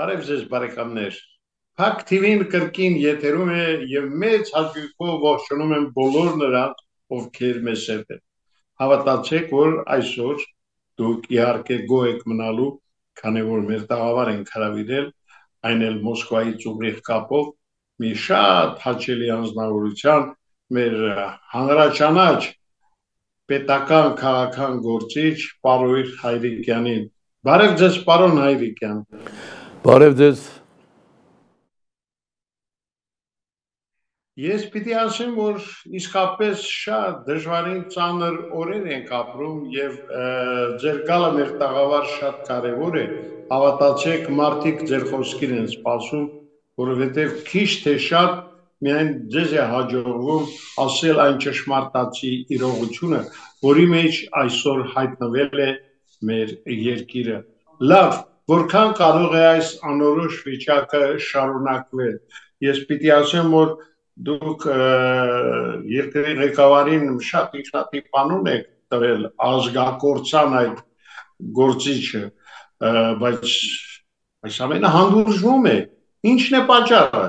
Բարև ձեզ բարեկամներ։ Փակ TV-ն կրկին եթերում է եւ մեծ հաճույքով ողջունում եմ բոլոր նրանց, ովքեր մեզ հետ են։ Հավատացեք, որ այսօր դուք իհարկե գոհ եք մնալու, քանի որ մեր տաղավար են հրավիրել, այն էլ Մոսկվայից ուղիղ կապով մի շատ հաճելի անձնավորության, մեր հանրաճանաչ պետական քաղաքական գործիչ Պարոյր Հայրիկյանին։ Բարև ձեզ, պարոն Հայրիկյան։ Բարև ձեզ։ Ես պիտի ասեմ, որ իսկապես շատ դժվարին ծանր օրեր ենք ապրում եւ ձեր գալը մեր տաղավար շատ կարեւոր է։ Հավատացեք, մարդիկ ձեր խոսքին են սպասում, որովհետեւ քիչ թե շատ միայն ձեզ է հաջողվում ասել այն ճշմարտացի իրողությունը, որի մեջ այսօր հայտնվել է մեր երկիրը։ Լավ, որքան կարող է այս անորոշ վիճակը շարունակվել։ Ես պիտի ասեմ, որ դուք երկրի ղեկավարին շատ ինքնատիպ անուն եք տվել, ազգակործան այդ գործիչը, բայց ամենը հանդուրժվում է։ Ինչն է պատճառը։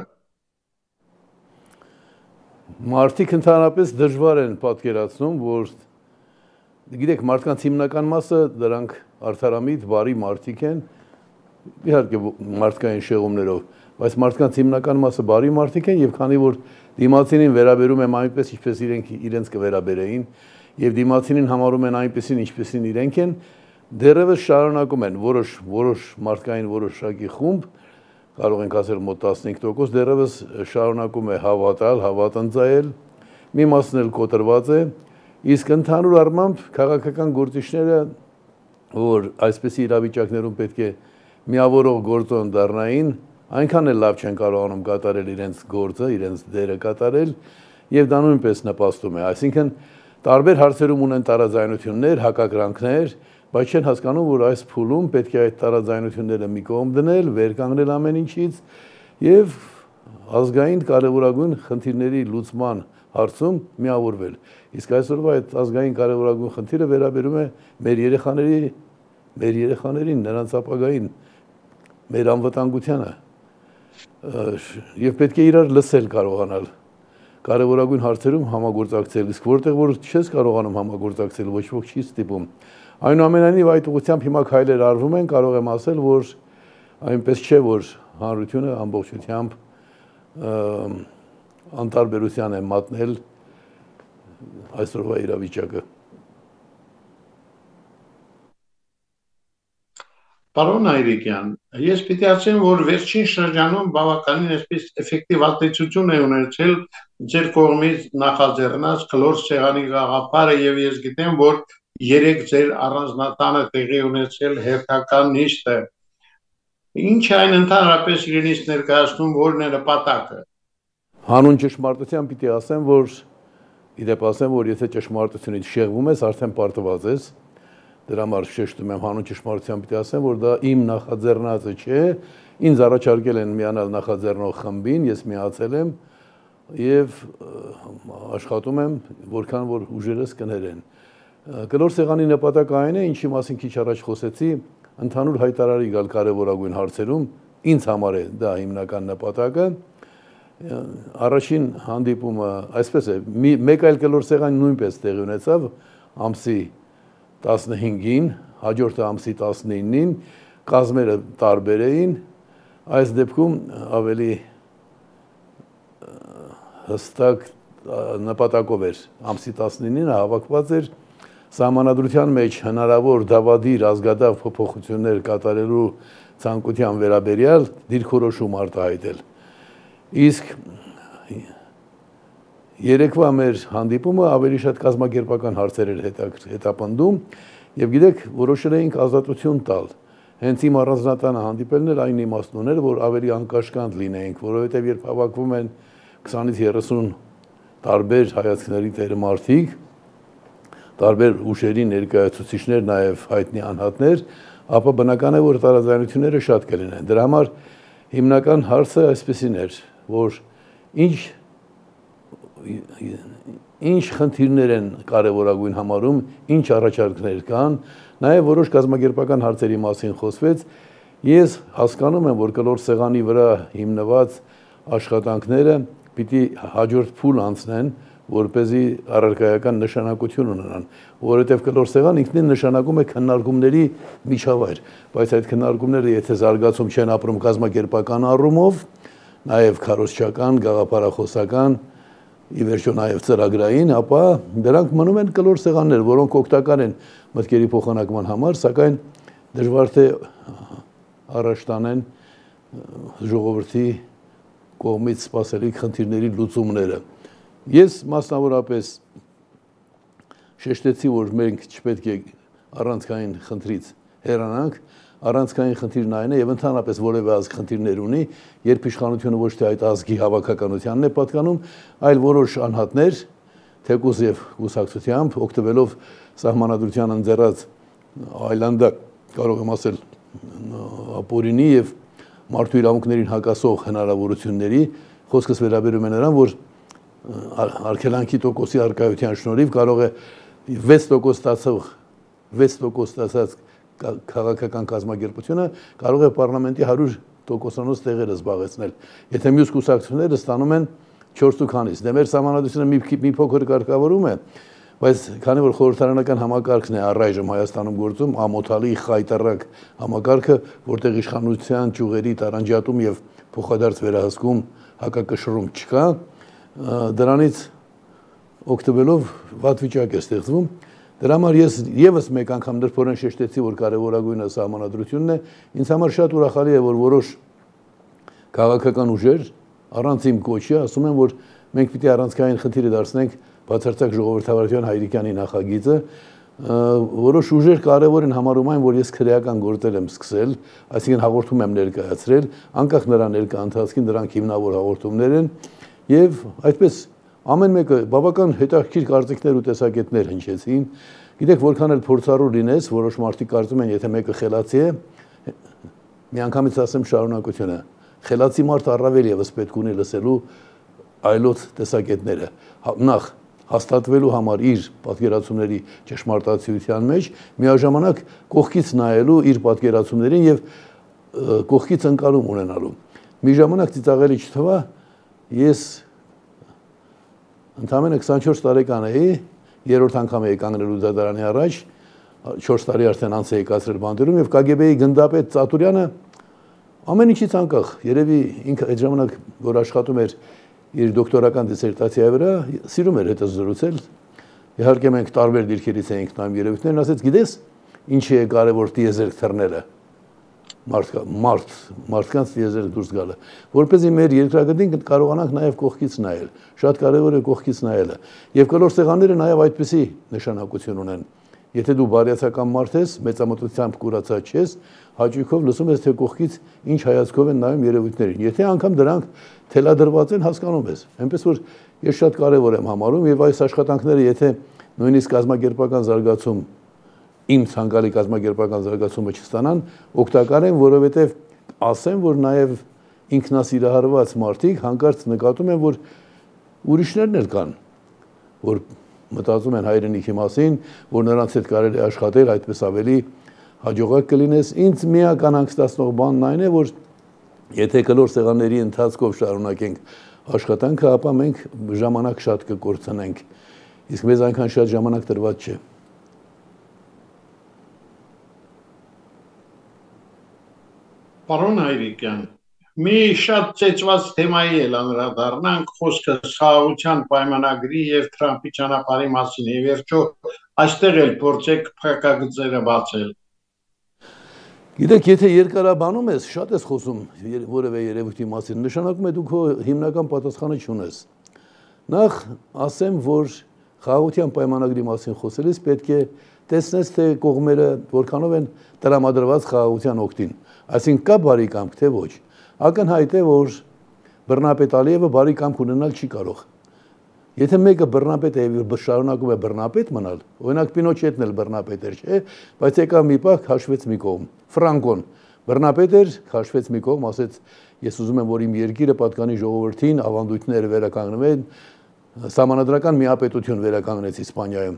Մարդիկ ընդհանրապես դժվար են պատկերացնում, որ գիտեք, մարդկանց հիմնական մասը դրանք արդարամիտ, բարի մարդիկ են, իհարկե մարդկային շեղումներով, բայց մարդկանց հիմնական մասը բարի մարդիկ են եւ քանի որ դիմացինին վերաբերում եմ այնպես, ինչպես իրենց կվերաբերեին եւ դիմացինին համարում են այնպեսին, ինչպեսին իրենք են, դեռևս շարունակում են որոշ մարդկային որոշակի խումբ, կարող ենք ասել մոտ 15% դեռևս շարունակում է հավատալ, հավատնձայել, մի մասն էլ կոտրված է, իսկ ընդհանուր առմամբ քաղաքական գործիչները, որ այսպիսի իրավիճակներում պետք է միավորող գործոն դառնային, այնքան էլ լավ չեն կարողանում կատարել իրենց գործը, իրենց դերը կատարել եւ դա նույնպես նպաստում է, այսինքն տարբեր հարցերում ունեն տարաձայնություններ, հակակրանքներ, բայց չեն հասկանում, որ այս փուլում պետք է այդ տարաձայնությունները մի կողմ դնել, վեր կանգնել ամեն ինչից եւ ազգային կարեւորագույն խնդիրների լուծման հարցում միավորվել։ Իսկ այսօրվա այդ ազգային կարեւորագույն խնդիրը վերաբերում է մեր երեխաներին, նրանց ապագային, մեր անվտանգությանը եւ պետք է իրար լսել կարողանալ կարևորագույն հարցերում համագործակցել, իսկ որտեղ որ չես կարողանում համագործակցել, ոչ ոք չի ստիպում։ Այնուամենայնիվ այդ ուղղությամբ հիմա քայլեր արվում են, կարող եմ ասել, որ այնպես չէ, որ հանրությունը ամբողջությամբ անտարբերության է մատնել այսօրվա իրավիճակը։ Պարոն Հայրիկյան, ես պիտի ասեմ, որ վերջին շրջանում բավականին այսպես էֆեկտիվ ազդեցություն է ունեցել ձեր կողմից նախաձեռնած կլոր սեղանի գաղափարը եւ ես գիտեմ, որ երեք ձեր առանձնատանը տեղի ունեցել հերթական նիստը։ Ինչ այն ընդհանրապես իրենից ներկայացնում, որն է նպատակը։ Հանուն ճշմարտության պիտի ասեմ, որ եթե ճշմարտությունից շեղվում ես, արդեն պարտված ես։ Դրա համար շեշտում եմ հանուն ճշմարտության պիտի ասեմ, որ դա իմ նախաձեռնածը չէ, ինձ առաջարկել են միանալ նախաձեռնող խմբին, ես միացել եմ եւ աշխատում եմ, որքան որ ուժերս կներեն։ Կլոր սեղանի նպատակը այն է, ինչի մասին քիչ առաջ խոսեցի, ընդհանուր հայտարարի գալ կարևորագույն հարցերում, ինձ համար է դա հիմնական նպատակը։ Առաջին հանդիպումը, այսպես է, մեկ այլ կլոր սեղան նույնպես տեղի ունեցավ ամսի 15-ին, հաջորդը ամսի 19-ին, կազմերը տարբեր էին, այս դեպքում ավելի հստակ նպատակով էր ամսի 19-ին հավաքված էր սահմանադրության մեջ հնարավոր դավադիր ազգադավ փոփոխություններ կատարելու ցանկության վերաբերյալ դիրքորոշում արտահայտել։ Իսկ երեկվա մեր հանդիպումը ավելի շատ կազմակերպական հարցեր էր հետապնդում եւ գիտեք որոշել էինք ազատություն տալ։ Հենց իմ առանձնատանը հանդիպելն էր այն իմաստն ուներ, որ ավելի անկաշկանդ լինեինք, որովհետեւ երբ հավաքվում են 20-ից 30 տարբեր հայացքների տեր մարդիկ, տարբեր ուժերի ներկայացուցիչներ, նաեւ հայտնի անհատներ, ապա բնական է, որ տարաձայնությունները շատ կլինեն։ Դրա համար հիմնական հարցը այսպեսին էր, որ ինչ խնդիրներ են կարևորագույն համարում, ինչ առաջարկներ կան, նաև որոշ կազմակերպական հարցերի մասին խոսվեց Ես հասկանում եմ, որ կլոր սեղանի վրա հիմնված աշխատանքները պիտի հաջորդ փուլ անցնեն, որպեսզի առարկայական նշանակություն ունենան, որովհետև կլոր սեղան ինքնին նշանակում է քննարկումների միջավայր, բայց այդ քննարկումները եթե զարգացում չեն ապրում կազմակերպական առումով, նաև քարոզչական, գաղափարախոսական, ի վերջո նաև ծրագրային, ապա դրանք մնում են կլոր սեղաններ, որոնք օգտակար են մտքերի փոխանակման համար, սակայն դժվար թե առաջ տանեն ժողովրդի կողմից սպասելի խնդիրների լուծումները։ Ես մասնավորապես շեշտեցի, որ մենք չպետք է առանցքային խնդրից հեռանանք, առանցքային խնդիրն այն է եւ ընդհանրապես որևէ ազգ խնդիրներ ունի, երբ իշխանությունը ոչ թե այդ ազգի հավաքականությանն է պատկանում, այլ որոշ անհատներ, թեկուզ եւ կուսակցությամբ օգտվելով սահմանադրության ընձեռած այլանդակ, կարող եմ ասել, ապօրինի եւ մարդու իրավունքներին հակասող հնարավորությունների, խոսքս վերաբերում է նրան, որ արգելանքի տոկոսի արկայության շնորհիվ կարող է 6% ստացած քաղաքական կազմակերպությունը կարող է պարլամենտի 100%-անոց տեղերը զբաղեցնել։ Եթե մյուս կուսակցությունները ստանում են 4 քանից, դե մեր սահմանադրությունը մի փոքր կարգավորում է, բայց քանի որ խորհրդարանական համակարգն է առայժմ Հայաստանում գործում, ամոթալի խայտառակ համակարգը, որտեղ իշխանության ճյուղերի տարանջատում եւ փոխադարձ վերահսկում, հակակշռում չկա, դրանից օգտվելով վատ վիճակ է ստեղծվում։ Դրա համար ես եւս մեկ անգամ դրփորեն շեշտեցի, որ կարևորագույնը սահմանադրությունն է։ Ինձ համար շատ ուրախալի է, որ որոշ քաղաքական ուժեր առանց իմ կոչի ասում են, որ մենք պիտի առանցքային խնդիրը դարձնենք բացարձակ ժողովրդավարության հայրիկյանի նախագիծը։ Որոշ ուժեր կարևոր են համարում այն, որ ես քրեական գործեր եմ սկսել, այսինքն հաղորդում եմ ներկայացրել, անկախ նրա ներկա ընթացքին դրանք հիմնավոր հաղորդումներ են։ Եվ այդպես ամեն մեկը բավական հետաքրքիր կարծիքներ ու տեսակետներ հնչեցին։ Գիտեք, որքան էլ փորձառու լինես, որոշ մարդիկ կարծում են, եթե մեկը խելացի է, միանգամից ասեմ շարունակությունը, խելացի մարդ առավել եւս պետք ունի լսելու այլոց տեսակետները։ Նախ հաստատվելու համար իր պատկերացումների ճշմարտացիության մեջ, միաժամանակ կողքից նայելու իր պատկերացումներին եւ կողքից ընկալում ունենալու։ Մի ժամանակ ծիծաղելի չթվա, ես ընդամենը 24 տարեկան էի, երրորդ անգամ էի կանգնելու դատարանի առաջ, 4 տարի արդեն անց էի կացրել բանտերում եւ KGB-ի գնդապետ Ծատուրյանը ամեն ինչից անկախ, երևի ինքը այդ ժամանակ որ աշխատում էր իր դոկտորական դիսերտացիայի վրա, սիրում էր հետս զրուցել։ Իհարկե մենք տարբեր դիրքերից էինք նայում երևույթներն, ասեց, գիտես, ինչի է կարևոր տիեզերք թռնելը, մարդկանց տիեզերք դուրս գալը, որպեսզի մեր երկրագնդին կարողանանք նաև կողքից նայել, շատ կարևոր է կողքից նայելը, եւ կլոր սեղանները նաև այդպիսի նշանակություն ունեն։ Եթե դու բարյացակամ մարդ ես, մեծամտությամբ կուրացած չես, հաճույքով լսում ես, թե կողքից ինչ հայացքով են նայում երևույթներին։ Եթե անգամ դրանք թելադրված են, հասկանում ես։ Այնպես որ ես շատ կարևոր եմ համարում եւ այս աշխատանքները, եթե նույնիսկ կազմակերպական զարգացում իմ ցանկալի կազմակերպական զարգացումը չստանան, օգտակար են, որովհետեւ ասեմ, որ նաեւ ինքնասիրահարված մարդիկ հանկարծ նկատում են, որ ուրիշներն էլ կան, որ մտածում են հայրենիքի մասին, որ նրանց հետ կարելի է աշխատել, այդպես ավելի հաջողակ կլինես։ Ինձ միական հանգստացնող բանն այն է, որ եթե կլոր սեղանների ընթացքով շարունակենք աշխատանքը, ապա մենք ժամանակ շատ կկորցնենք, իսկ մեզ այնքան շատ ժամանակ տրված չէ։ Պարոն Հայրիկյան, մի շատ ծեծված թեմայի էլ անդրադառնանք, խոսքը խաղաղության պայմանագրի եւ Թրամփի ճանապարհի մասին է, վերջո այստեղ էլ փորձեք փակագծերը բացել։ Գիտեք, եթե երկարաբանում ես, շատ ես խոսում որևէ երևույթի մասին, նշանակում է դու քո հիմնական պատասխանը չունես։ Նախ ասեմ, որ խաղաղության պայմանագրի մասին խոսելիս պետք է տեսնես, թե կողմերը որքանով են տրամադրված խաղաղության օգտին, այսինքն կա բարի կամք, թե ոչ։ Ակնհայտ է, որ բռնապետ Ալիևը բարի կամք ունենալ չի կարող։ Եթե մեկը բռնապետ է եւ շարունակում է բռնապետ մնալ, օրինակ Պինոչետն էլ բռնապետ էր, չէ՞, բայց եկավ մի պահ քաշվեց մի կողմ։ Ֆրանկոն բռնապետ էր, քաշվեց մի կողմ, ասեց, ես ուզում եմ, որ իմ երկիրը պատկանի ժողովրդին, ավանդույթները վերականգնվեն, սահմանադրական միապետություն վերականգնեց Իսպանիայում։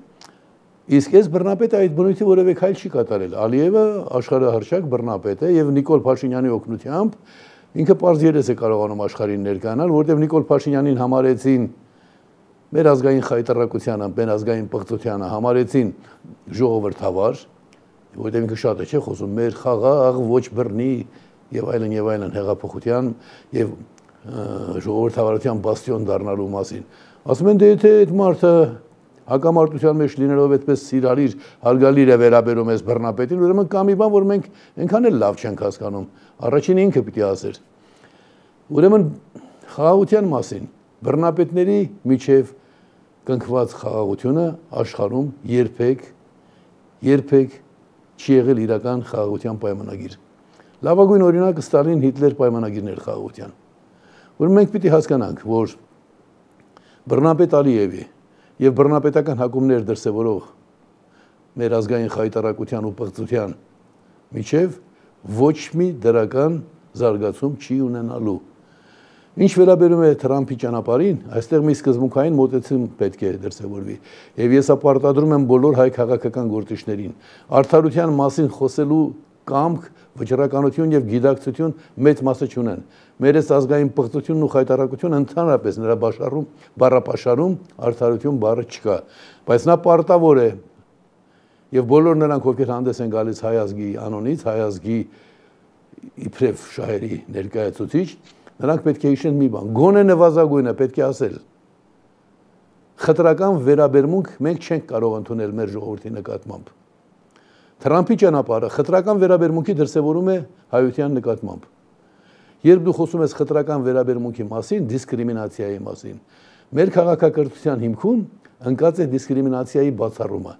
Իսկ այս բռնապետը այդ բնույթի որևէ քայլ չի կատարել։ Ալիևը աշխարհահռչակ բռնապետ է եւ Նիկոլ Փաշինյանի օգնությամբ ինքը պարզ երես է կարողանում աշխարհին ներկայանալ, որտեղ Նիկոլ Փաշինյանին համարեցին մեր ազգային խայտարակությանը, մեր ազգային պղծությանը համարեցին ժողովրդավար, որտեղ ինքը շատ է չէ խոսում մեր խաղաղ ոչ բռնի եւ այլն հեղափոխության եւ ժողովրդավարության բաստիոն դառնալու մասին։ Ասում են դե եթե այդ մարդը հակամարտության մեջ լինելով այդպես սիրալիր, հարգալիր է վերաբերում այս բռնապետին, ուրեմն կա մի բան, որ մենք այնքան էլ լավ չենք հասկանում։ Առաջինը ինքը պիտի ասեր։ Ուրեմն խաղաղության մասին բռնապետների միջև կնքված խաղաղությունը աշխարհում երբեք չի եղել իրական խաղաղության պայմանագիր։ Լավագույն օրինակը Ստալին-Հիտլեր պայմանագիրն էր խաղաղության։ Ուրեմն մենք պիտի հասկանանք, որ բռնապետ Ալիևի եւ բռնապետական հակումներ դրսեւորող մեր ազգային խայտարակության ու պղծության միջև ոչ մի դրական զարգացում չի ունենալու։ Ինչ վերաբերում է Թրամփի ճանապարհին, այստեղ մի սկզբունքային մոտեցում պետք է դրսևորվի։ Եվ ես ապարտադրում եմ բոլոր հայ քաղաքական գործիչներին արդարության մասին խոսելու կամք, վճռականություն եւ գիտակցություն մեծ մասը չունեն։ Մեր ազգային պղծությունն ու խայտարակությունը ընդհանրապես նրա բառապաշարում արդարություն բառը չկա, բայց նա պարտավոր է եւ բոլոր նրանք, ովքեր հանդես են գալիս հայ ազգի անոնից, հայ ազգի իբրև շահերի ներկայացուցիչ, նրանք պետք է հիշեն մի բան, գոնե նվազագույնը պետք է ասել։ Խտրական վերաբերմունք մենք չենք կարող ընդունել մեր ժողովրդի նկատմամբ։ Թրամփի ճանապարհը խտրական վերաբերմունքի դրսևորում է հայության նկատմամբ։ Երբ դու խոսում ես խտրական վերաբերմունքի մասին, դիսկրիմինացիայի մասին, մեր քաղաքակրթության հիմքում ընկած է դիսկրիմինացիայի բացառումը։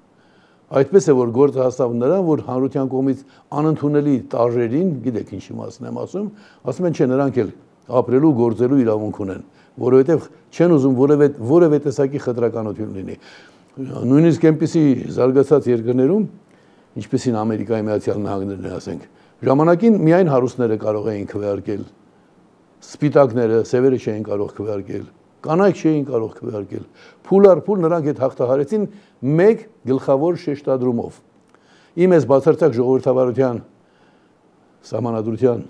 Այդպես է որ գործը հաստավ նրան, որ հանրության կողմից անընդունելի տարրերին, գիտեք ինչի մասին եմ ասում են չէ, նրանք էլ ապրելու, գործելու իրավունք ունեն, որովհետև չեն ուզում որևէ տեսակի խտրականություն լինի։ Նույնիսկ այնպիսի զարգացած երկրներում, ինչպեսին Ամերիկայի Միացյալ Նահանգներն են, ասենք, ժամանակին միայն հարուստները կարող էին քվեարկել, սպիտակները, սևերը չէին կարող քվեարկել, կանայք չէին կարող քվեարկել, փուլ առ փուլ նրանք այդ հաղթահարեցին մեկ գլխավոր շեշտադրումով։ Իմ այս բացարձակ ժողովրդավարության սահմանադրության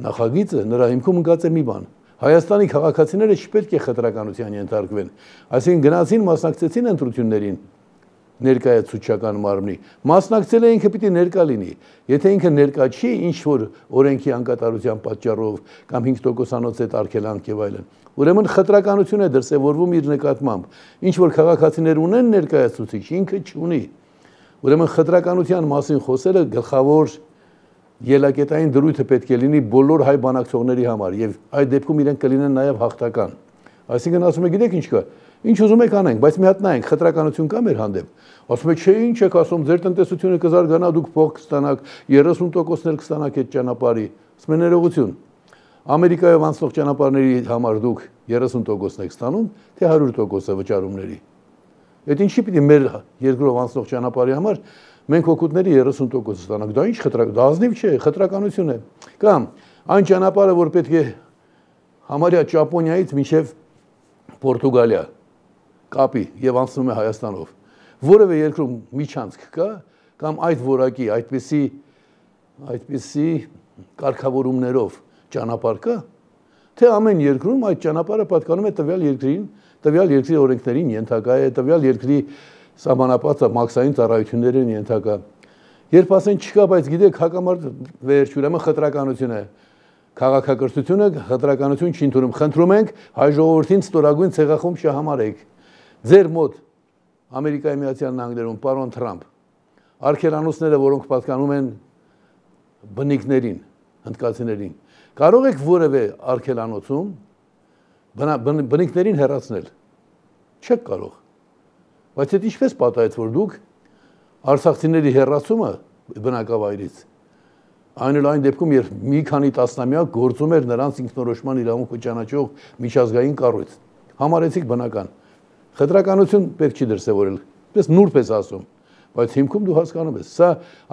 նախագիծը նրա հիմքում ընկած է մի բան։ Հայաստանի քաղաքացիները չպետք է խտրականության ենթարկվեն, այսինքն գնացին մասնակցեցին ընտրություններին ներկայացուցչական մարմնի, մասնակցել է ինքը պիտի ներկա լինի, եթե ինքը ներկա չի, ինչ որ օրենքի անկատարության պատճառով կամ 5%-անոց է արգելանք եւ այլն, ուրեմն խտրականություն է դրսեւորվում իր նկատմամբ, ինչ որ քաղաքացիներ ունեն ներկայացուցիչ, ինքը չունի, ուրեմն խտրականության մասին խոսելը գլխավոր ելակետային դրույթը պետք է լինի բոլոր հայ բանակցողների համար եւ այդ դեպքում իրենք կլինեն նաեւ հաղթական, այսինքն ասում եք գիտեք ինչ կա, ինչ ուզում եք անենք, բայց մի հատ նայենք, խտրականություն կա մեր հանդեպ։ Ասում եք, չէ, ինչ եք ասում, ձեր տնտեսությունը կզարգանա, դուք փող կստանաք, 30%-ներ կստանաք այդ ճանապարհի։ Ասում են ներողություն։ Ամերիկայով անցնող ճանապարհների համար դուք 30% եք ստանում, թե 100%-ը վճարումների։ Այդ ինչի պիտի մեր երկրով անցնող ճանապարհի համար մենք օգուտների 30% ստանանք։ Դա ինչ խտրական, դա ազնիվ չէ, խտրականություն է։ Կամ այն ճանապարհը, որ պետք է համարյա Ճապոնիայից մինչև Պորտուգալիա կապի եւ անցնում է Հայաստանով։ Որևէ երկրում միջանցք կա կամ այդ որակի այդպիսի կարգավորումներով ճանապարհ կա, թե ամեն երկրում այդ ճանապարհը պատկանում է տվյալ երկրին, տվյալ երկրի օրենքներին ենթակա է, տվյալ երկրի սահմանապատ մաքսային ծառայություններին ենթակա։ Երբ ասեն չկա, բայց գիտեք, հակամարտ վերջ, ուրեմն խտրականություն է։ Քաղաքակրթությունը խտրականություն չի ընդունում։ Խնդրում ենք հայ ժողովրդին ստորագույն ցեղախումբ չհամարեք։ Ձեր մոտ Ամերիկայի Միացյալ Նահանգներում պարոն Թրամփ, արգելանոցները, որոնք պատկանում են բնիկներին, հնդկացիներին, կարող եք որևէ արգելանոցում բնիկներին հեռացնել։ Չեք կարող։ Բայց այդ ինչպես պատահեց, որ դուք արցախցիների հեռացումը բնակավայրից այն էլ այն դեպքում, երբ մի քանի տասնամյակ գործում էր նրանց ինքնորոշման իրավունքը ճանաչող միջազգային կառույց, համարեցիք բնական։ Խտրականություն պետք չի դրսևորել, պես նուրբ ես ասում, բայց հիմքում դու հասկանում ես, սա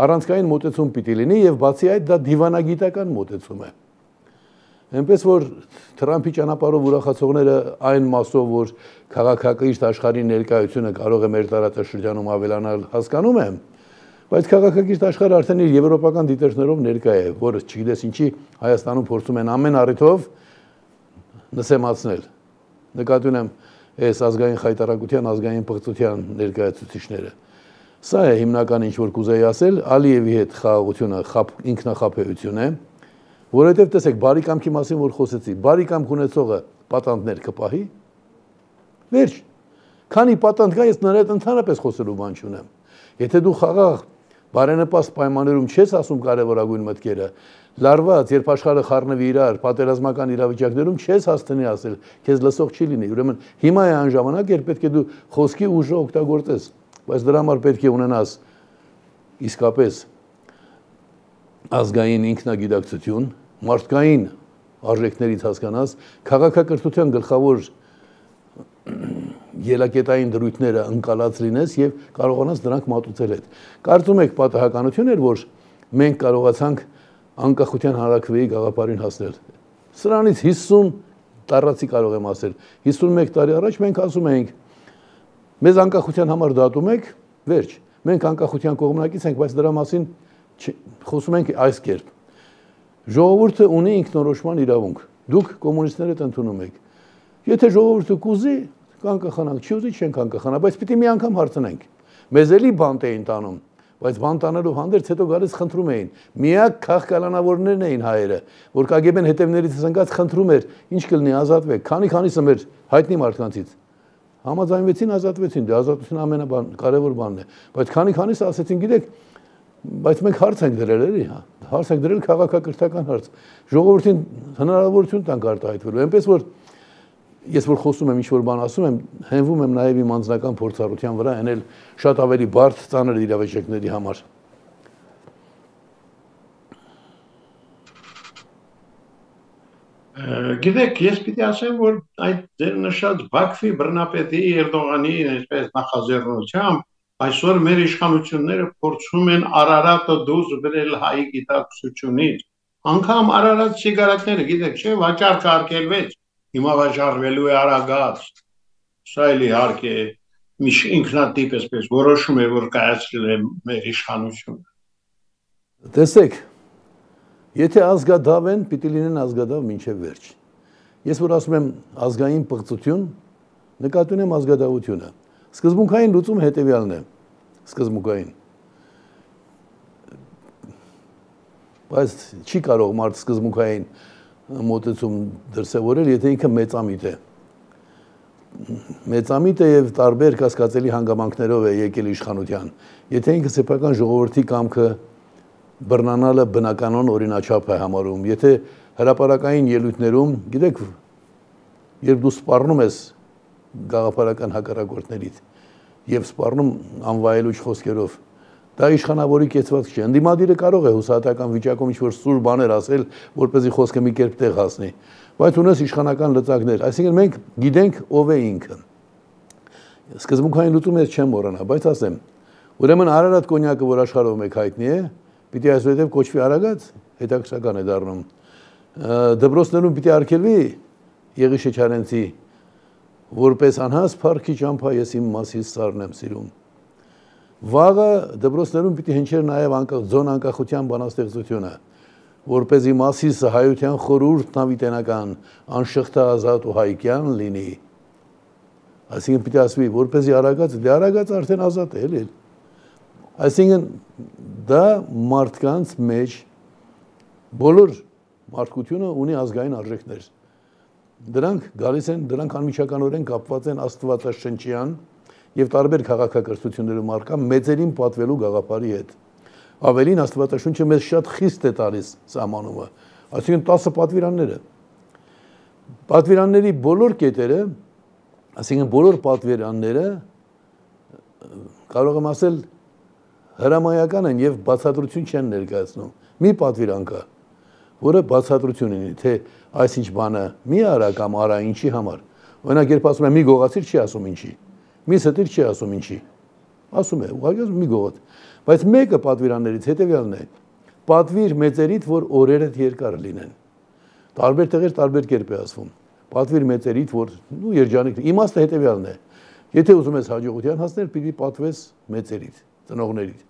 առանցքային մոտեցում պիտի լինի եւ բացի այդ դա դիվանագիտական մոտեցում է։ Այնպես որ Թրամփի ճանապարհով ուրախացողները այն մասով, որ քաղաքակիրթ աշխարհի ներկայությունը կարող է մեր տարածաշրջանում ավելանալ, հասկանում եմ, բայց քաղաքակիրթ աշխարհը արդեն իր եվրոպական դիտորդներով ներկա է, որը չգիտես ինչի Հայաստանում փորձում են ամեն առիթով նսեմացնել։ Նկատի ունեմ այս ազգային խայտարակության, ազգային պղծության ներկայացուցիչները։ Սա է հիմնական ինչ որ կուզեի ասել, Ալիևի հետ խաղաղությունը ինքնախապեյություն է, որովհետև տեսեք, բարի կամքի մասին որ խոսեցի, բարի կամք ունեցողը պատանդներ կպահի, վերջ, քանի պատանդ կա, ես նրա հետ ընդհանրապես խոսելու բան չունեմ։ Եթե դու խաղաղ բարենպաստ պայմաններում չես ասում կարևորագույն մտքերը, լարված, երբ աշխարհը խառնվի իրար, պատերազմական իրավիճակներում չես հասցնի ասել, քեզ լսող չի լինի։ Ուրեմն հիմա է այն ժամանակ, երբ պետք է դու խոսքի ուժը օգտագործես, բայց դրա համար պետք է ունենաս իսկապես ազգային ինքնագիտակցություն, մարդկային արժեքներից հասկանաս, քաղաքակրթության գլխավոր ելակետային դրույթները ընկալած լինես եւ կարողանաս դրանք մատուցել հետ։ Կարծում եք պատահականություն էր, որ մենք կարողացանք անկախության հանրաքվեի գաղափարին հասնել։ Սրանից 50 տարածի կարող եմ ասել, 51 տարի առաջ մենք ասում էինք, մեզ անկախության համար դատում եք, վերջ, մենք անկախության կողմնակից ենք, բայց դրա մասին խոսում ենք այս կերպ։ Ժողովուրդը ունի ինքնորոշման իրավունք, դուք կոմունիստները ընդունում եք։ Եթե ժողովուրդը կուզի, կանկախանանք, չի ուզի չենք անկախանա, բայց պիտի մի անգամ հարցնենք։ Մեզ էլի բանտ էին տանում, բայց բան տանելով հանդերձ հետո գալիս խնդրում էին։ Միակ քաղաքականավորներն էին հայերը, որ KGB-ն հետևներից ընկած խնդրում էր, ինչ կլինի ազատվեք, քանիսը մեր հայտնի մարդկանցից համաձայնվեցին, ազատվեցին, դե ազատությունը ամենակարևոր բանն է, բայց քանիսը ասեցին, գիտեք, բայց մենք հարց ենք դրել էլի, հարց ենք դրել քաղաքակրթական հարց։ Ժողովրդին հնարավորություն տանք արտահայտվելու, այնպես որ ես որ խոսում եմ, ինչ որ բան ասում եմ, հենվում եմ նաև իմ անձնական փորձառության վրա, այն էլ շատ ավելի բարդ ծանր իրավիճակների համար։ Գիտեք, ես պիտի ասեմ, որ այդ ձեր նշած Բաքվի բռնապետի Էրդողանի այսպես նախաձեռնությամբ այսօր մեր իշխանությունները փորձում են Արարատը դուրս բերել հայի գիտակցությունից։ Անգամ Արարատ սիգարետները, գիտեք, չէ, վաճառքը արգելվեց, հիմա վաճառվելու է Արագած։ Սա էլ իհարկե ինքնատիպ այսպես որոշում է, որ կայացրել է մեր իշխանությունը։ Տեսեք, եթե ազգադավ են, պիտի լինեն ազգադավ մինչև վերջ։ Ես որ ասում եմ ազգային պղծություն, նկատի ունեմ ազգադավությունը։ Սկզբունքային լուծումը հետևյալն է, սկզբունքային։ Բայց չի կարող մարդ սկզբունքային մոտեցում դրսևորել, եթե ինքը մեծամիտ է։ Մեծամիտ է եւ տարբեր կասկածելի հանգամանքներով է եկել իշխանության։ Եթե ինքը սեփական ժողովրդի կամքը բռնանալը բնականon օրինաչափ է համարում, եթե հրապարակային ելույթներում, գիտեք, երբ դու սպառնում ես գաղափարական հակառակորդներից եւ սպառնում անվայելուչ խոսքերով, դա իշխանավորի կեցված չէ։ Ընդդիմադիրը կարող է հուսահատական վիճակում ինչ-որ սուր բաներ ասել, որպեսզի խոսքը մի կերպ տեղ հասնի, բայց ունես իշխանական լծակներ, այսինքն մենք գիտենք ով է ինքը։ Սկզբունքային լուծումը ես չեմ մոռանա, բայց ասեմ, ուրեմն Արարատ կոնյակը, որ աշխարհում եք հայտնի է, պիտի այսուհետև կոչվի Արագած, հետաքրքրական է դառնում։ Դպրոցներում պիտի արգելվի Եղի Շեչարենցի, որպես անհաս փառքի ճամփա ես իմ մասից սառն եմ սիրում։ Վաղը դպրոցներում պիտի հնչեր նաև ձոն անկախության բանաստեղծությունը, որպեսզի Մասիսը հայության խորհուրդն ավիտենական, անշղթա ազատ ու հայկյան լինի։ Այսինքն պիտի ասվի, որպեսզի Արագած, դե Արագած արդեն ազատ է, էլի։ Այսինքն դա մարդկանց մեջ բոլոր մարդկությունը ունի ազգային արժեքներ։ Դրանք գալիս են, դրանք անմիջականորեն կապված են աստվածաշնչյան եւ տարբեր քաղաքակրթություններում առկա մեծերին պատվելու գաղափարի հետ։ Ավելին աստվածաշունչը մեզ շատ խիստ է տալիս սահմանումը, այսինքն 10 պատվիրանները։ Պատվիրանների բոլոր կետերը, այսինքն բոլոր պատվիրանները կարող եմ ասել հրամայական են եւ բացատրություն չեն ներկայացնում։ Մի պատվիրան կա, որը բացատրություն ունի, թե այսինչ բանը մի արա կամ արա ինչի համար։ Օրինակ, երբ ասում եմ մի գողացիր, չի ասում ինչի։ Մի ստիր չի ասում ինչի։ Ասում է, ուղղակի մի գողոց։ Բայց մեկը պատվիրաններից հետևյալն է. պատվիր մեծերիդ, որ օրերդ երկար լինեն։ Տարբեր տեղեր տարբեր կերպ է ասվում։ Պատվիր մեծերիդ, որ երջանիկ, իմաստը հետևյալն է։ Եթե ուզում ես հաջողության հասնել, պիտի պատվես մեծերիդ, ծնողներիդ։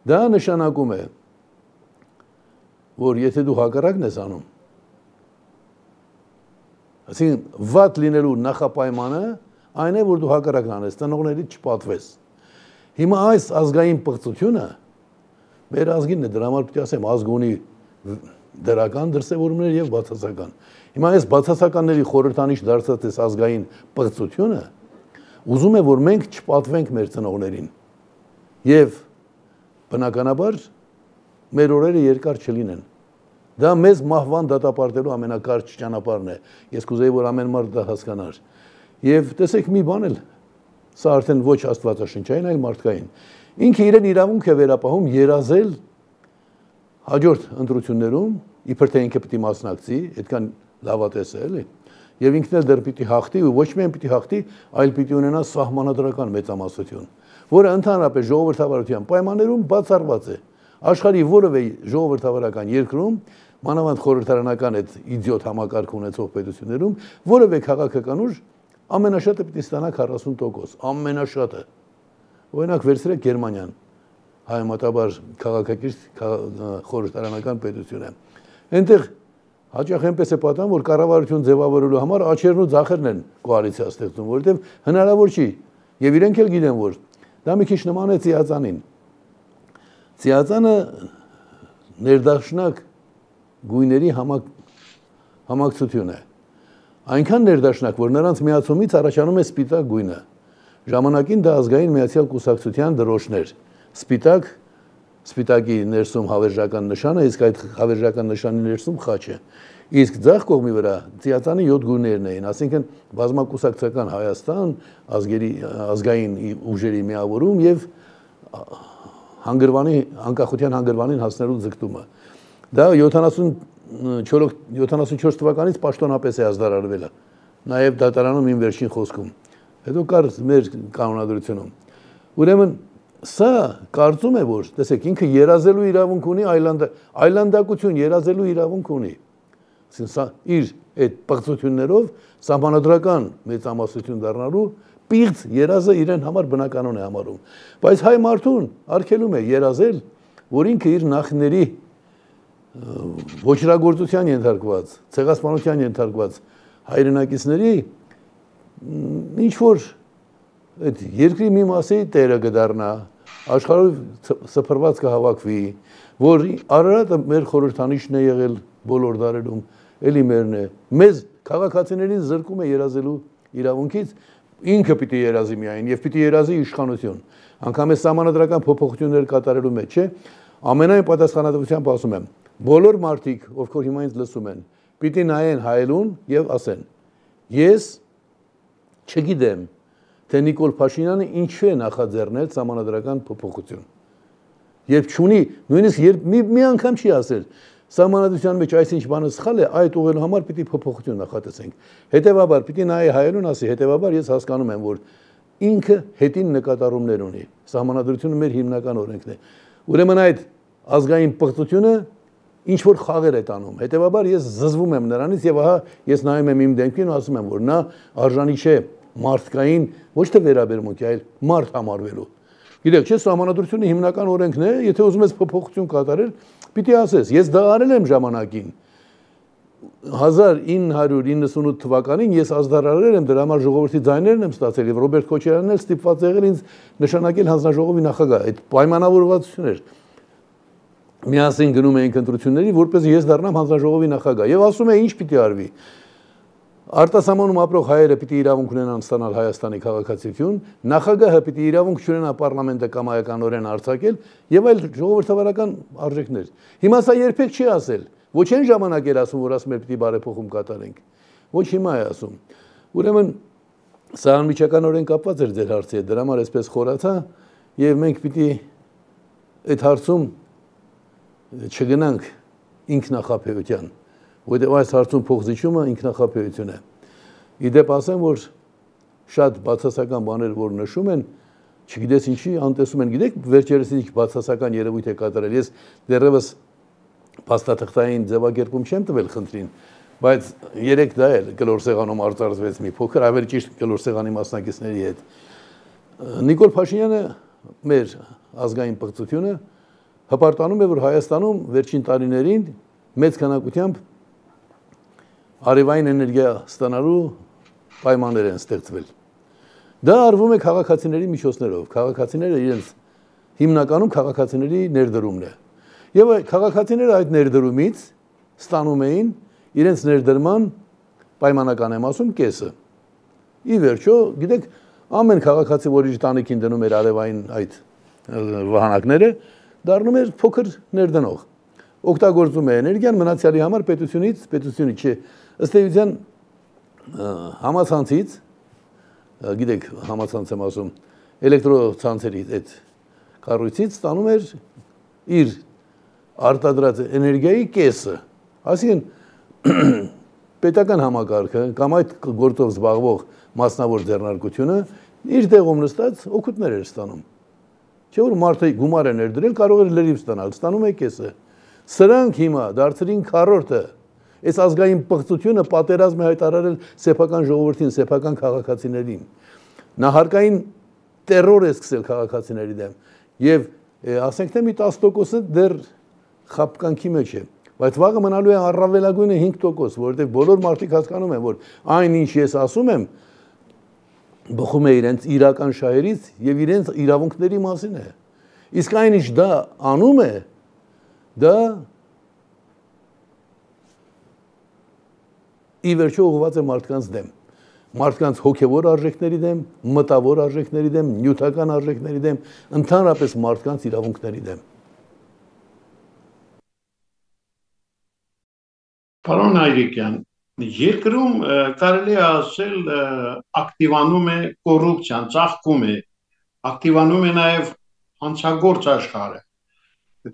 Դա նշանակում է, որ եթե դու հակառակն ես անում, այսինքն վատ լինելու նախապայմանը այն է, որ դու հակառակն անես, ծնողներիդ չպատվես։ Հիմա այս ազգային պղծությունը մեր ազգինն է, դրա համար պիտի ասեմ, ազգ ունի դրական դրսևորումներ եւ բացասական։ Հիմա այս բացասականների խորհրդանիշ դարձած այս ազգային պղծությունը ուզում է, որ մենք չպատվենք մեր ծնողներին եւ բնականաբար մեր օրերը երկար չլինեն։ Դա մեզ մահվան դատապարտելու ամենակարճ ճանապարհն է։ Ես կուզեի, որ ամեն մարդ դա հասկանար։ Եվ տեսեք մի բան էլ, սա արդեն ոչ աստվածաշնչային, այլ մարդկային։ Ինքը իրեն իրավունք է վերապահում երազել հաջորդ ընտրություններում, իբր թե ինքը պիտի մասնակցի, այդքան լավատես է, էլի։ Եվ ինքն էլ դեռ պիտի հաղթի, ու ոչ միայն պիտի հաղթի, այլ պիտի ունենա սահմանադրական մեծամասնություն, որը ընդհանրապես ժողովրդավարության պայմաններում բացառված է։ Աշխարհի որևէ ժողովրդավարական երկրում, մանավանդ խորհրդարանական այդ իդիոտ համակարգ ունեցող պետություններում, որևէ քաղաքական ուժ ամենաշատը պիտի ստանա 40%, ամենաշատը։ Օրինակ վերցրեք Գերմանիան, հայամատաբար քաղաքակիրթ խորհրդարանական պետություն է։ Այնտեղ հաճախ այնպես է պատահում, որ կառավարություն ձևավորելու համար աչերն ու ձախերն են կոալիցիա ստեղծում, որովհետև հնարավոր չի։ Եվ իրենք էլ գիտեն, որ դա մի քիչ նման է ծիածանին։ Ծիածանը ներդաշնակ գույների համակցություն է։ Այնքան ներդաշնակ, որ նրանց միացումից առաջանում է սպիտակ գույնը։ Ժամանակին դա ազգային միացյալ կուսակցության դրոշներ։ Սպիտակի ներսում հավերժական նշանը, իսկ այդ հավերժական նշանի ներսում խաչը։ Իսկ ձախ կողմի վրա ծիածանի 7 գույներն էին, ասինքն բազմակուսակցական Հայաստան, ազգային ուժերի միավորում եւ անկախության հանգրվանին հասնելու ձգտումը։ Դա 74 թվականից պաշտոնապես է ազդարարվել, նաև դատարանում իմ վերջին խոսքում։ Հետո կար մեր կանոնադրությունում։ Ուրեմն սա կարծում է, որ տեսեք, ինքը երազելու իրավունք ունի, այլանդակություն երազելու իրավունք ունի։ Սա իր այդ պղծություններով սահմանադրական մեծամասնություն դառնալու պիղծ երազը իրեն համար բնականon է համարում։ Բայց հայ մարդուն արգելում է երազել, որ ինքը իր նախների ոչրագործության ենթարկված, ցեղասպանության ենթարկված հայրենակիցների ինչ որ այդ երկրի մի մասի տերը կդառնա, աշխարհով սփռված կհավաքվի, որ Արարատը մեր խորհրդանիշն է եղել բոլոր դարերում, էլի մերն է։ Մեզ քաղաքացիներին զրկում է երազելու իրավունքից, ինքը պիտի երազի միայն եւ պիտի երազի իշխանություն։ Անկամ այս սահմանադրական փոփոխություններ կատարելու մեջ, չէ՞։ Ամենայն պատասխանատվությամբ ասում եմ, բոլոր մարդիկ, ովքեր հիմա ինձ լսում են, պիտի նայեն հայելուն եւ ասեն. ես չգիտեմ, թե Նիկոլ Փաշինյանը ինչու է նախաձեռնել սահմանադրական փոփոխություն։ Երբ չունի, նույնիսկ մի անգամ չի ասել, սահմանադրության մեջ այսինչ բանը սխալ է, այդ ուղղելու համար պիտի փոփոխություն նախատեսենք։ Հետևաբար պիտի նայի հայելուն ասի, հետևաբար ես հասկանում եմ, որ ինքը հետին նկատառումներ ունի։ Սահմանադրությունը մեր հիմնական օրենքն է։ Ուրեմն այդ ազգային պղծությունը ինչ որ խաղեր է տանում։ Հետևաբար ես զզվում եմ նրանից եւ ահա ես նայում եմ իմ դեմքին ու ասում եմ, որ նա արժանի չէ մարդկային ոչ թե վերաբերմունքի, այլ մարդ համարվելու։ Գիտեք, չէ, սահմանադրությունը հիմնական օրենքն է, եթե ուզում ես փոփոխություն կատարել, պիտի ասես, ես դա արել եմ ժամանակին։ 1998 թվականին ես ազդարարել եմ, դրա համար ժողովրդի ձայներն եմ ստացել եւ Ռոբերտ Քոչարյանն էլ ստիպված եղել ինձ նշանակել հանձնաժողովի նախագահ։ Այդ պայմանավորվածություն էր։ Միասին գնում էինք ընտրությունների, որպեսզի ես դառնամ հանձնաժողովի նախագահ եւ ասում է ինչ պիտի արվի։ Արտասահմանում ապրող հայերը պիտի իրավունք ունենան ստանալ Հայաստանի քաղաքացիություն, նախագահը պիտի իրավունք չունենա պարլամենտը կամայականորեն արձակել եւ այլ ժողովրդավարական արժեքներ։ Հիմա սա երբեք չի ասել։ Ոչ այն ժամանակ էր ասում, որ ասում էր պիտի բարեփոխում կատարենք։ Ոչ հիմա է ասում։ Ուրեմն սա անմիջականորեն կապված էր ձեր հարցի հետ, դրա համար այսպես խորացա եւ մենք պիտի այդ հարցում չգնանք ինքնախապեյության, որտեղ այս հարցում փոխզիջումը ինքնախապեյություն է։ Իդեպ ասեմ, որ շատ բացասական բաներ, որ նշում են, չգիտես ինչի անտեսում են, գիտեք, վերջերս ինչ բացասական երևույթ է կատարել։ Ես դեռևս փաստաթղթային ձևակերպում չեմ տվել խնդրին, բայց երեք դա էլ կլոր սեղանում արձարծվեց մի փոքր, ավելի ճիշտ կլոր սեղանի մասնակիցների հետ։ Նիկոլ Փաշինյանը մեր ազգային պղծությունը հպարտանում է, որ Հայաստանում վերջին տարիներին մեծ քանակությամբ արևային էներգիա ստանալու պայմաններ են ստեղծվել։ Դա արվում է քաղաքացիների միջոցներով, քաղաքացիները իրենց հիմնականում քաղաքացիների ներդրումն է։ Եվ քաղաքացիները այդ ներդրումից ստանում էին իրենց ներդրման պայմանական եմ ասում կեսը։ Ի վերջո, գիտեք, ամեն քաղաքացի, որ իր տանիքին դնում էր արևային այդ վահանակները, դառնում էր փոքր ներդնող։ Օգտագործում է էներգիան մնացյալի համար պետությունը չէ։ Ըստ էության համացանցից, գիտեք, համացանց եմ ասում, էլեկտրոցանցերի այդ կառույցից ստանում էր իր արտադրած էներգիայի կեսը։ Այսինքն պետական համակարգը կամ այդ գործով զբաղվող մասնավոր ձեռնարկությունը իր տեղում նստած օգուտներ էր ստանում։ Չէ՞ որ մարդը գումար է ներդրել, կարող էր լրիվ ստանալ, ստանում է կեսը։ Սրանք հիմա դարձրին քառորդը։ Այս ազգային պղծությունը պատերազմ է հայտարարել սեփական ժողովրդին, սեփական քաղաքացիներին։ Նահարկային տերոր է սկսել քաղաքացիների դեմ եւ ասենք թե մի 10%-ը դեռ խապկանքի մեջ է, բայց վաղը մնալու է առավելագույնը 5%, որովհետեւ բոլոր մարդիկ հասկանում են, որ այն ինչ ես ասում եմ, բխում է իրենց իրական շահերից եւ իրենց իրավունքների մասին է։ Իսկ այն ինչ դա անում է, դա ի վերջո ուղղված է մարդկանց դեմ, մարդկանց հոգևոր արժեքների դեմ, մտավոր արժեքների դեմ, նյութական արժեքների դեմ, ընդհանրապես մարդկանց իրավունքների դեմ։ Պարոն Հայրիկյան, երկրում կարելի է ասել ակտիվանում է կոռուպցիան, ծաղկում է, ակտիվանում է նաև հանցագործ աշխարհը։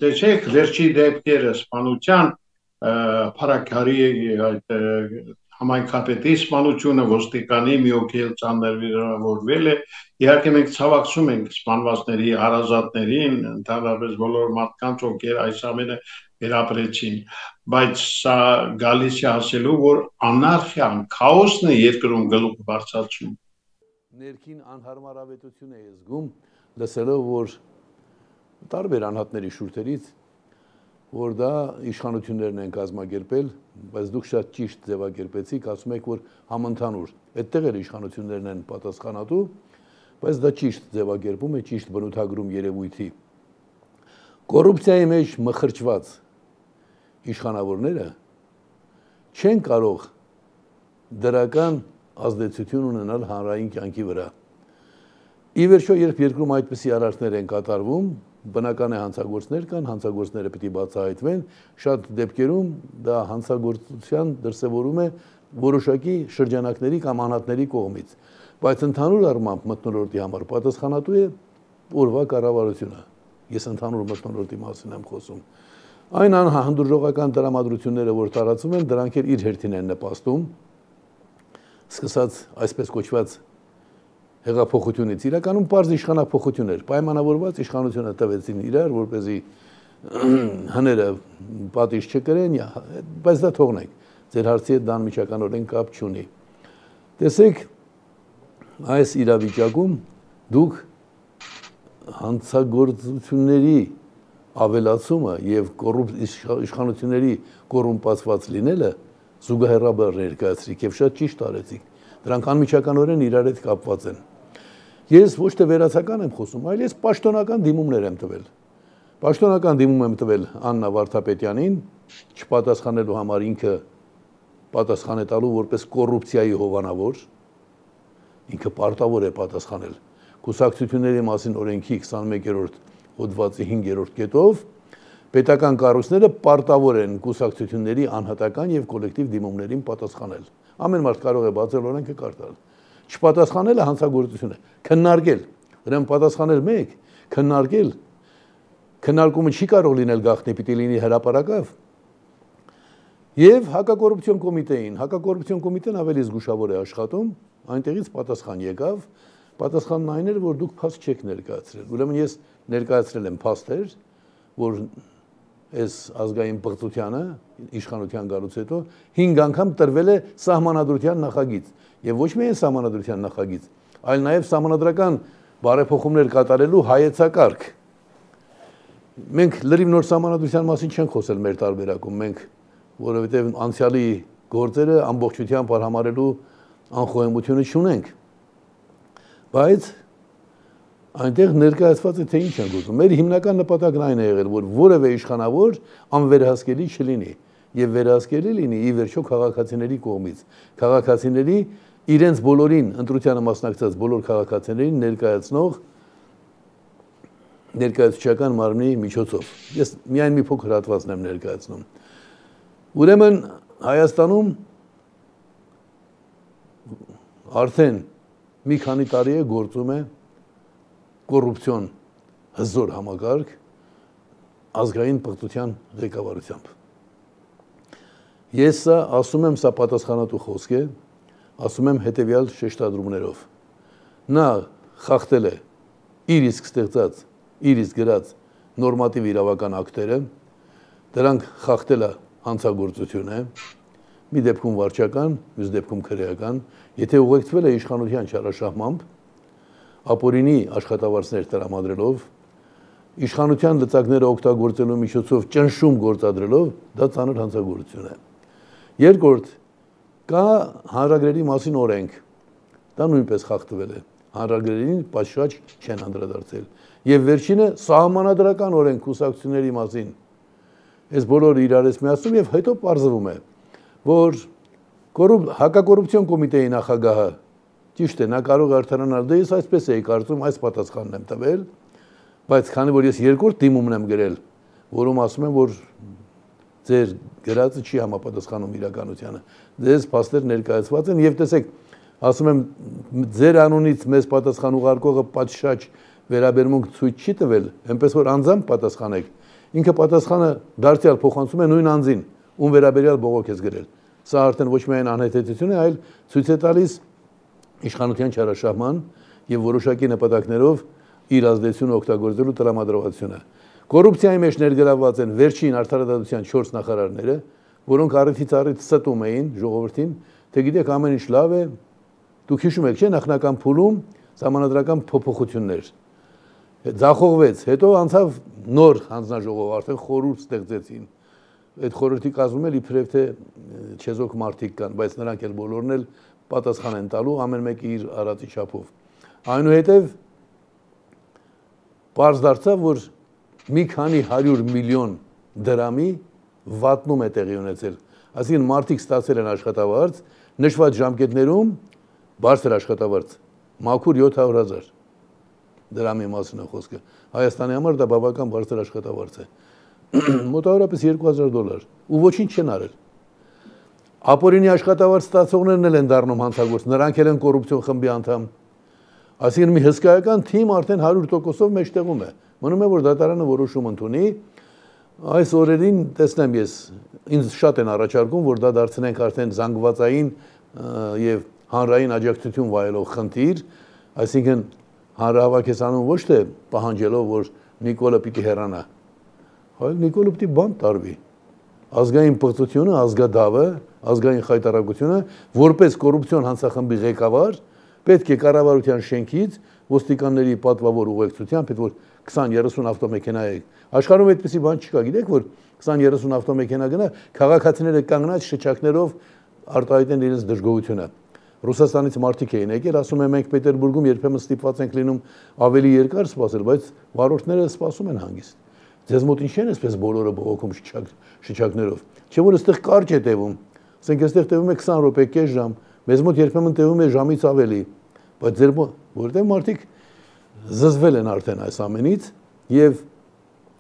Տեսեք, վերջի դեպքերը սպանության փառաքարի այդ համայնքապետի սպանությունը ոստիկանի մի օքել ծանր վիրավորվել է։ Իհարկե մենք ցավակցում ենք սպանվածների հարազատներին, ընդհանրապես բոլոր մարդկանց, ովքեր այս ամենը վերապրեցին, բայց սա գալիս է ասելու, որ անարխիան, քաոսն է երկրում գլուխ բարձրացնում։ Ներքին անհարմարավետություն է զգում, լսելով, որ տարբեր անհատների շուրթերից, որ դա իշխանություններն են կազմակերպել, բայց դուք շատ ճիշտ ձևակերպեցիք, ասում եք, որ համընդհանուր, այդտեղ էլ իշխանություններն են պատասխանատու, բայց դա ճիշտ ձևակերպում է, ճիշտ բնութագրում երևույթի։ Կոռուպցիայի մեջ մխրճված իշխանավորները չեն կարող դրական ազդեցություն ունենալ հանրային կյանքի վրա։ Ի վերջո, երբ երկրում այդպիսի արարքներ են կատարվում, բնական է հանցագործներ կան, հանցագործները պիտի բացահայտվեն, շատ դեպքերում դա հանցագործության դրսևորում է որոշակի շրջանակների կամ անհատների կողմից, բայց ընդհանուր առմամբ մթնոլորտի համար պատասխանատու է օրվա կառավարությունը։ Ես ընդհանուր մթնոլորտի մասին եմ խոսում։ Այն անհանդուրժողական տրամադրությունները, որ տարածվում են, դրանք էլ իր հերթին են նպաստում, սկսած այսպես կոչված հեղափոխությունից, իրականում պարզ իշխանափոխություն էր, պայմանավորված իշխանությունը տվեցին իրար, որպեսզի հները պատիժ չկրեն, բայց դա թողնենք, ձեր հարցի հետ դա անմիջականորեն կապ չունի։ Տեսեք, այս իրավիճակում դուք հանցագործությունների ավելացումը եւ իշխանությունների կոռումպացված լինելը զուգահեռաբար ներկայացրիք եւ շատ ճիշտ արեցիք։ Դրանք անմիջականորեն իրար հետ կապված են։ Ես ոչ թե վերացական եմ խոսում, այլ ես պաշտոնական դիմումներ եմ տվել։ Պաշտոնական դիմում եմ տվել Աննա Վարդապետյանին, չպատասխանելու համար ինքը պատասխան է տալու որպես կոռուպցիայի հովանավոր, ինքը պարտավոր է պատասխանել։ Կուսակցությունների մասին օրենքի 21-րդ հոդվածի 5-րդ կետով պետական կառույցները պարտավոր են կուսակցությունների անհատական եւ կոլեկտիվ դիմումներին պատասխանել։ Ամեն մարդ կարող է բացել օրենքը կարդալ։ Չպատասխանելը հանցագործություն է։ Քննարկել, ուրեմն պատասխանել մեկ, քննարկել։ Քննարկումը չի կարող լինել գաղտնի, պիտի լինի հրապարակավ։ Եվ հակակոռուպցիոն կոմիտեին, հակակոռուպցիոն կոմիտեն ավելի զգուշավոր է աշխատում, այնտեղից պատասխան եկավ, պատասխանն այն էր, որ դուք փաստ չեք ներկայացրել։ Ուրեմն ես ներկայացրել եմ փաստեր, որ այս ազգային պղծությանը իշխանության գալուց հետո 5 անգամ տրվել է սահմանադրության նախագիծ եւ ոչ միայն սահմանադրության նախագիծ, այլ նաեւ սահմանադրական բարեփոխումներ կատարելու հայեցակարգ։ Մենք լրիվ նոր սահմանադրության մասին չենք խոսել մեր տարբերակում, մենք որովհետեւ անցյալի գործերը ամբողջությամբ արհամարելու անխոհեմությունը չունենք։ Բայց այնտեղ ներկայացված է թե ինչ են գործում։ Մեր հիմնական նպատակն այն է եղել, որ որևէ իշխանավոր անվերահսկելի չլինի եւ վերահսկելի լինի ի վերջո քաղաքացիների կողմից։ Քաղաքացիների իրենց բոլորին ընտրությանը մասնակցած բոլոր քաղաքացիներին ներկայացնող ներկայացուցչական մարմնի միջոցով։ Ես միայն մի փոքր հատվածն եմ ներկայացնում։ Ուրեմն Հայաստանում արդեն մի քանի տարի է գործում է կոռուպցիոն հզոր համակարգ ազգային պղծության ղեկավարությամբ։ Ես սա ասում եմ, սա պատասխանատու խոսք է, ասում եմ հետևյալ շեշտադրումներով։ Նա խախտել է իր իսկ ստեղծած, իր իսկ գրած նորմատիվ իրավական ակտերը, դրանք խախտել է հանցագործություն է, մի դեպքում վարչական, մյուս դեպքում քրեական, եթե ուղեկցվել է իշխանության չարաշահմամբ, ապօրինի աշխատավարձներ տրամադրելով, իշխանության լծակները օգտագործելու միջոցով ճնշում գործադրելով, դա ծանր հանցագործություն է։ Երկրորդ, կա հանրագրերի մասին օրենք, դա նույնպես խախտվել է, հանրագրերին պատշաճ չեն անդրադարձել։ Եվ վերջինը սահմանադրական օրենք կուսակցությունների մասին, այս բոլորը իրար ես միացնում եւ հետո պարզվում է, որ հակակոռուպցիոն կոմիտեի նախագահը ճիշտ է, նա կարող է արդարանալ, դե ես այսպես էի կարծում, այս պատասխանն եմ տվել, բայց քանի որ ես երկրորդ դիմումն եմ գրել, որում ասում եմ, որ ձեր գրածը չի համապատասխանում իրականությանը, ձեզ փաստեր ներկայացված են եւ տեսեք, ասում եմ, ձեր անունից մեզ պատասխան ուղարկողը պատշաճ վերաբերմունք ցույց չի տվել, այնպես որ անձամբ պատասխանեք, ինքը պատասխանը դարձյալ փոխանցում է նույն անձին, ում վերաբերյալ բողոք ես գրել։ Սա արդեն ոչ միայն անհեթեթություն է, այլ ցույց է տալիս իշխանության չարաշահման եւ որոշակի նպատակներով իր ազդեցությունը օգտագործելու տրամադրվածությունը։ Կոռուպցիայի մեջ ներգրավված են վերջին արդարադատության 4 նախարարները, որոնք առիթից առիթ ստում էին ժողովրդին, թե գիտեք ամեն ինչ լավ է, դուք հիշում եք, չէ՞, նախնական փուլում սահմանադրական փոփոխություններ ձախողվեց, հետո անցավ նոր հանձնաժողով, արդեն խորհուրդ ստեղծեցին։ Այդ խորհրդի կազմում էլ իբրև թե չեզոք մարդիկ կան, բայց նրանք էլ բոլորն էլ պատասխան են տալու ամեն մեկը իր արածի չափով։ Այնուհետև պարզ դարձավ, որ մի քանի 100 միլիոն դրամի վատնում է տեղի ունեցել։ Այսինքն մարդիկ ստացել են աշխատավարձ, նշված ժամկետներում բարձր աշխատավարձ, մաքուր 700,000 դրամի մասին է խոսքը։ Հայաստանի համար դա բավական բարձր աշխատավարձ է։ Մոտավորապես $2,000 ու ոչինչ չեն արել։ Ապօրինի աշխատավարձ ստացողներն էլ են դառնում հանցագործ, նրանք էլ են կոռուպցիոն խմբի անդամ։ Այսինքն մի հսկայական թիմ արդեն 100%-ով մեջտեղում է։ Մնում է, որ դատարանը որոշում ընդունի։ Այս օրերին տեսնեմ ես, ինձ շատ են առաջարկում, որ դա դարձնենք արդեն զանգվածային եւ հանրային աջակցություն վայելող խնդիր, այսինքն հանրահավաքեսանում ոչ թե պահանջելով, որ Նիկոլը պիտի հեռանա, այլ Նիկոլը պիտի բանտ տարվի։ Ազգային պղծությունը, ազգադավը, ազգային խայտարակությունը, որպես կոռուպցիոն հանցախմբի ղեկավար, պետք է կառավարության շենքից ոստիկանների պատվավոր ուղեկցությամբ, այդ որ 20-30 ավտոմեքենա է։ Աշխարհում այդպեսի բան չկա, գիտեք, որ 20-30 ավտոմեքենա գնա, քաղաքացիները կանգնած շչակներով արտահայտեն իրենց դժգոհությունը։ Ռուսաստանից մարդիկ էին եկել, ասում են մենք Պետերբուրգում երբեմն ստիպված ենք լինում ավելի երկար սպասել, բայց վարորդները սպասում են հանգիստ։ Ձեզ մոտ ինչ են այսպես բոլորը բողոքում շչակներով։ Չէ՞ որ այստեղ կարճ է տևում։ Ասենք այստեղ տևում է 20 րոպե, կես ժամ, մեզ մոտ երբեմն տևում է ժամից ավելի, բայց ձեր մոտ որտեղ մարդիկ զզվել են արդեն այս ամենից եւ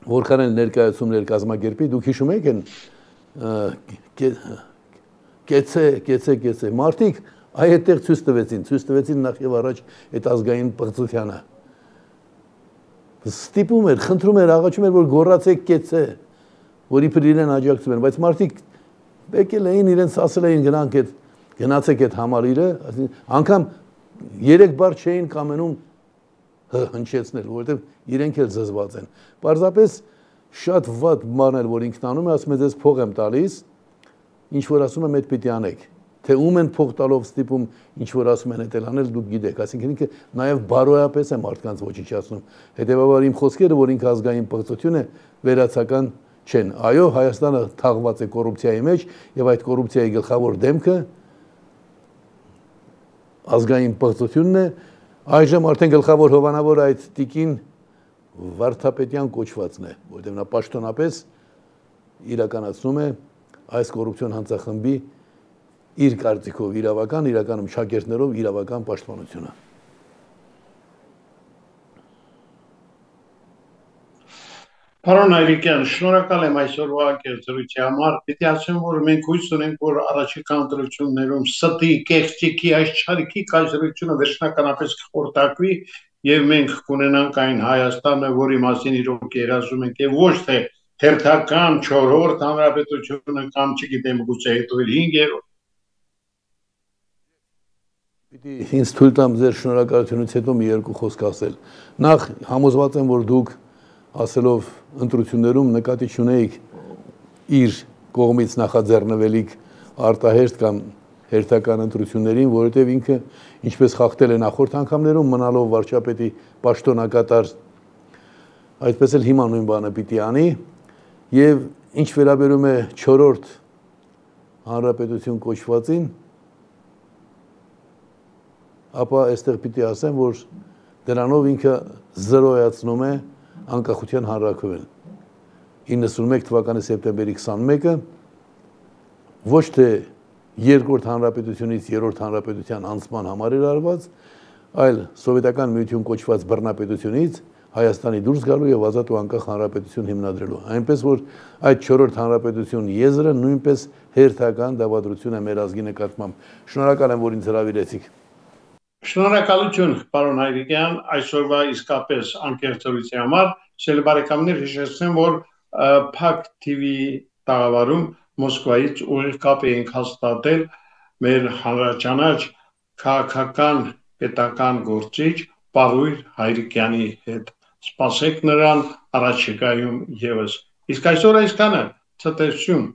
որքան էլ ներկայացումներ կազմակերպի, դուք հիշում եք են կեցե մարդիկ այդտեղ ցույց տվեցին նախ եւ առաջ այդ ազգային պղծությանը։ Ստիպում էր, խնդրում էր, աղաչում էր, որ գոռացեք կեցե, որ իբր իրեն աջակցում են, բայց մարդիկ եկել էին իրենց ասել էին գնացեք այդ համալիրը, անգամ 3 բառ չէին կամենում հնչեցնել, որովհետեւ իրենք էլ զզված են։ Պարզապես շատ վատ բաներ, որ ինքն անում է, ասում է ձեզ փող եմ տալիս, ինչ որ ասում եմ, այդ պիտի անեք։ Թե ում են փող տալով ստիպում, ինչ որ ասում են, այդ անել դուք գիտեք, այսինքն ինքը նաև բարոյապես է մարդկանց ոչնչացնում։ Հետևաբար իմ խոսքերը, որ ինքը ազգային պղծություն է, վերացական չեն։ Այո, Հայաստանը թաղված է կոռուպցիայի մեջ, եւ այդ կոռուպցիայի գլխավոր դեմքը ազգային պղծությունն է։ Այժմ արդեն գլխավոր հովանավոր այդ տիկին Վարդապետյան կոչվածն է, որտեղ նա պաշտոնապես իրականացնում է այս կոռուպցիոն հանցախմբի իր կարծիքով իրավական, իրականում շակերտներով իրավական պաշտպանությունը։ Պարոն Այրիկյան, շնորհակալ եմ այսօրվա ակերձրույթի համար։ Պիտի ասեմ, որ մենք հույս ունենք, որ առաջիկա ընտրություններում ստի, կեղծիքի, այս չարիքի կայսրությունը վերջնականապես կխորտակվի եւ մենք կունենանք այն Հայաստանը, որի մասին իրոք երազում ենք, եւ ոչ թե հերթական 4-րդ հանրապետությունը կամ չգիտեմ գուցե հետո 5-րդ։ Պիտի ինձ թույլ տամ ձեր շնորհակալությունից հետո մի երկու խոսք ասել։ Նախ համոզված եմ, որ դուք ասելով ընտրություններում նկատի չունեիք իր կողմից նախաձեռնվելիք արտահերթ կամ հերթական ընտրություններին, որովհետև ինքը ինչպես խախտել է նախորդ անգամներում, մնալով վարչապետի պաշտոնակատար, այդպես էլ հիմա նույն բանը պիտի անի, եւ ինչ վերաբերում է 4-րդ հանրապետություն կոչվածին, ապա այստեղ պիտի ասեմ, որ դրանով ինքը զրոյացնում է անկախության հանրաքվեն 91 թվականի սեպտեմբերի 21-ը ոչ թե երկրորդ հանրապետությունից երրորդ հանրապետության անցման համար էր արված, այլ սովետական միություն կոչված բռնապետությունից Հայաստանի դուրս գալու եւ ազատ ու անկախ հանրապետություն հիմնադրելու։ Այնպես որ այդ 4-րդ հանրապետություն եզրը նույնպես հերթական դավադրություն է մեր ազգի նկատմամբ։ Շնորհակալ եմ, որ ինձ հրավիրեցիք։ Շնորհակալություն, պարոն Այրիկյան, այսօրվա իսկապես անկեղծրույթի համար։ Սիրելի բարեկամներ, հիշեցնեմ, որ Փակ TV-ի տաղավարում Մոսկվայից ուղիղ կապ էինք հաստատել մեր հանրաճանաչ քաղաքական պետական գործիչ Պարույր Հայրիկյանի հետ։ Սպասեք նրան առաջիկայում եւս։ Իսկ այսօր այսքանը, ցտեսություն։